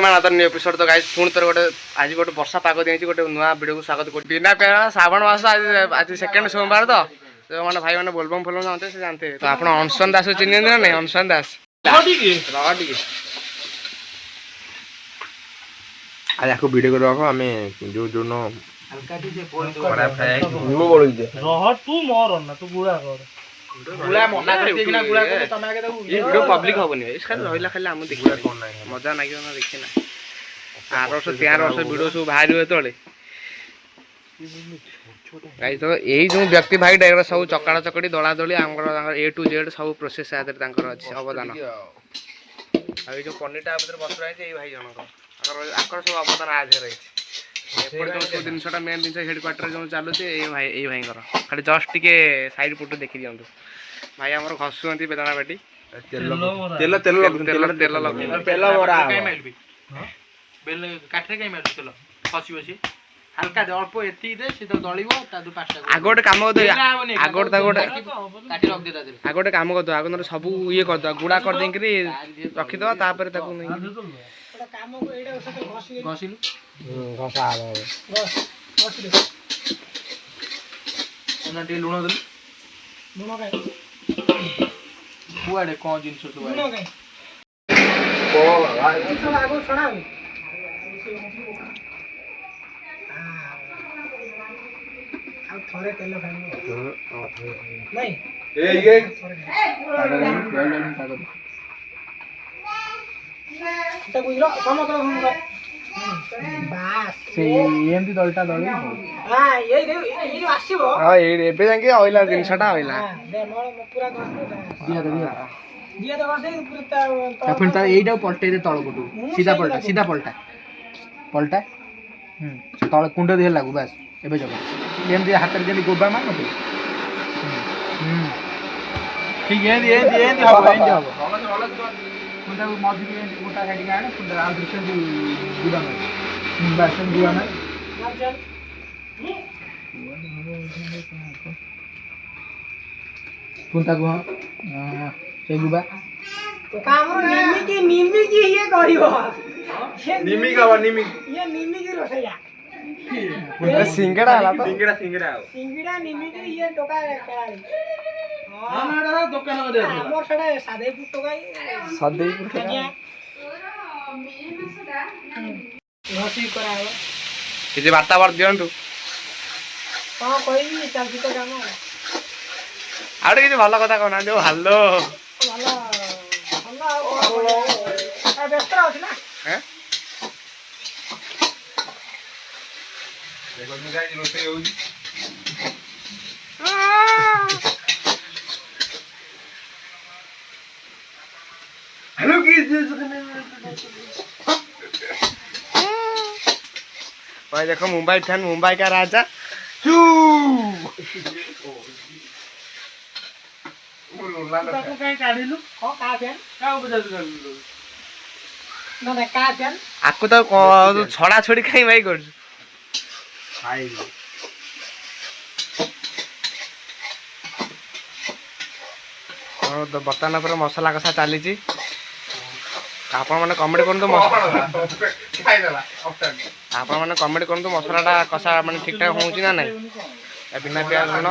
वर्तमान आदर new episode तो गाइस पुणी तर गोटे आज गोटे वर्षा पाग देछि गोटे नुआ वीडियो को स्वागत कर बिना पेरा श्रावण मास आज सेकंड सोमवार तो जो माने भाई माने बोलबम फलम जानते से जानते तो आपण अनसन दास चिन्ह ना नहीं अनसन दास रडी आज आपको वीडियो करवा हमें जो जो नो हल्का जे बोल बड़ा फ्राई नींबू बोल दे रह तू मोर ना तू गुड़ा कर गुला मना करते कि ना गुला को तमे आगे दबु ये वीडियो पब्लिक होबनी इस खाली रहिला खाली हम देखि कोन नाही मजा नाही ना देखि ना 8 वर्ष 13 वर्ष वीडियो सब बाहर हुए तळे गाइस तो एई जो व्यक्ति भाई डायरेक्टर सब चकड़ा चकड़ी दला दली आंगर ए टू जेड सब प्रोसेस आदर तांकर अछि अवदान आ ए जो पन्नीटा भीतर बसरा छै ए भाई जनक आकर सब अवदान आज रही एपड़ जो जिनसटा मेन जिनस हेडक्वार्टर जो चालू छे ए भाई कर खाली जस्ट टिके साइड पुट देखि दियंतु भाई हमर घसुंती बेदना बेटी तेल तेल तेल लग पेला मोरा काई मारबी हां बेल काठरे काई मारबी चलो फसी बसी हल्का अल्प एती दे से तो दळिबो ता दु पाँचटा आगोटे काम कर आगोटे तागोटे काटी रख दे ता दे आगोटे काम कर आगो न सब ये कर दो गुडा कर देकरी रखि दो तापर ताकू नहीं काम को एडा से घसिलु घसा आबो घसिलु ओना टे लुण दे लुण काई कुआडे कोन जिंस तो लुण काई को भाई तो आगो छडा अब थोड़े तेल खाइबो नहीं ये এটা বুঝলো সমগ্র সমগ্র বাস সেই এমডি দলটা দল হ্যাঁ এই এই আসিবো हां एबे जाके आइला जिनसटा आइला दे मोर पूरा दिया दे बस पूरा फिर ता एइटा पलटे दे तळ पटू सीधा पलटा पलटा तळ कुंड दे लागू बस एबे जब एमडी हाथ रे जेली गोबा मान मते ठीक ये हो कुंडा मौजी के गोटा काटी गाने कुंडा आ दृश्य गुडा में बासन गुडा में कुंटा को से गुबा तो कामरो निमी की ये करिवो निमी का निमी ये निमी की रसैया सिंगड़ा हला तो सिंगड़ा निमी की ये टोका कराई हां दुकान में दे हमर सडा सादे पुट टोकाई सदै पुट घसी करायो किछि वार्तावर दियंतु हां कोई चलती तो काम आउटे किछि भलो कथा कहना जो हल्लो भलो भलो आ व्यस्त अछि ना हैं देखो नि गाइस रोसे होउजी हेलो भाई देखो मुंबई फैन मुंबई का राजा चू ताको काई काढिलु हो का फैन का बजाज करलु ना का फैन आकु तो छड़ा छोड़ी खाई भाई कर खाई और तो बर्तन पर मसला कसा चली आपण मैंने कमेंट कर आपण मैंने कमेंट कर मसलाटा कसा माने ठीक ठाक होउची ना नहीं बिना प्याज लुण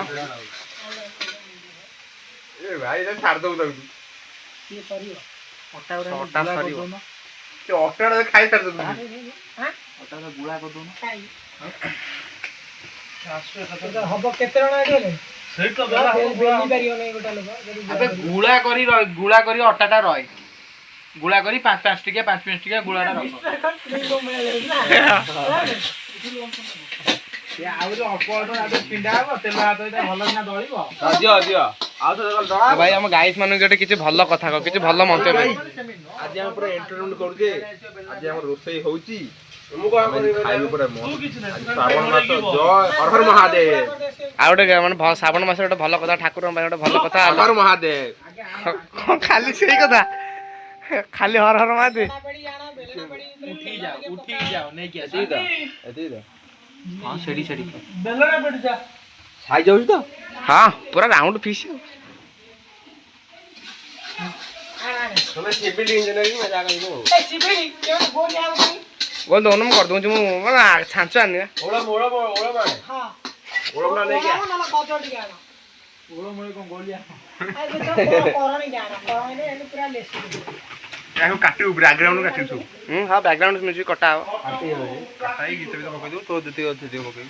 ए भाई ये छाड़ दो तू ये सरियो ओटा सरियो ते ऑक्टर खाई छाड़ दो हां ओटा तो गुळा कर दो खाई तो हबो केते रण आडे सही तो बेला बेली पारियो नै गोटा लोग अबे गुळा करी अटाटा रही गुळा करी 5 टिके 5 टिके गुळाटा रख ये आउ जो अपॉर्डर आदे पिंडा हो तेल हात इटा भलो ना दळिबो दियो आ तो दळा भाई हम गाइस मानु जेटे किछि भलो कथा को किछि भलो मंत्य भाई आज हम पूरा एंटरटेनमेंट करू जे आज हम रोसई होउची मु को खाइबो पूरा मन श्रावण मास जय हर हर महादेव आउटे माने श्रावण मास गोटे भलो कथा ठाकुर भाई गोटे भलो कथा हर हर महादेव खाली सही कथा खाली हर हर महादेव उठी जाओ नहीं किया एती दा हां छड़ी बेलरा पड़ जा खाई जाउछ तो हां पूरा राउंड फिश तमे सिविल इंजीनियरिंग में जा गइलो ए सिबिली केवन बोल जाओ बोल दोनों में कर दूँ जो मैं छांच आनी है ओड़ा मोड़ा ओड़ा मारे हां ओड़ा मोड़ा ले गया ना कचो दिया ना ओळो मोळे कोण गोलिया आज तो कोरोना जाना कोरोना ने पूरा लेसी याको काटी बैकग्राउंड काटी छु हाँ बैकग्राउंड म्यूजिक कटा हो काटाई गीत भी पकई दू तो देते देते पकई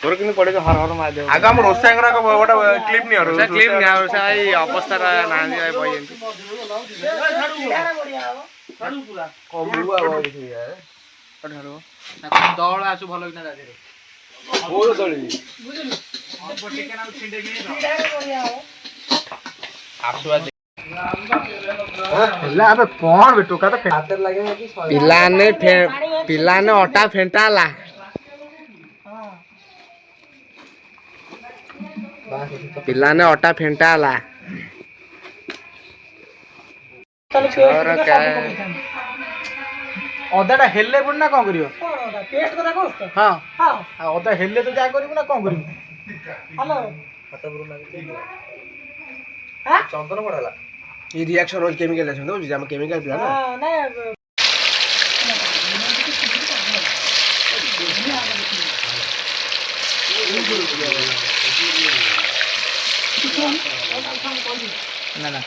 तोर किन पड़े हर हर मार दे आगा हम रोसाई करा गोटा क्लिप नहीं से क्लिप नहीं आ से आई अवस्था ना दिया भाई एंती छाडू पूरा कमुआ हो देखि यार ठारो दळ आसु भलो किना दादरे बोल दळी बुझलु पटिके ना छिंडे के सीधा बढ़िया हो आसुआ ହେଲା ଆବେ କଣ ବେ ଟୋକା ତ ହାତରେ ଲାଗେ କି पिलाने अटा फेंटाला पिलाने अटा फेंटाला चलो और क्या ଅଦାଟା ହେଲେ ପୁଣି ନା କଣ କରିବ कोन पेस्ट करा कोस तो ହଁ हां ଆଉ ଅଦା ହେଲେ ତ ଯାହା କରିବୁ ନା କଣ କରିବୁ हेलो ହାତ ପୁରୁ ଲାଗି हां ଚନ୍ଦନ ପଡାଲା ये रिएक्शन रोज केमिकल है समझो जे हम केमिकल पिला ना हां नहीं ନା ନା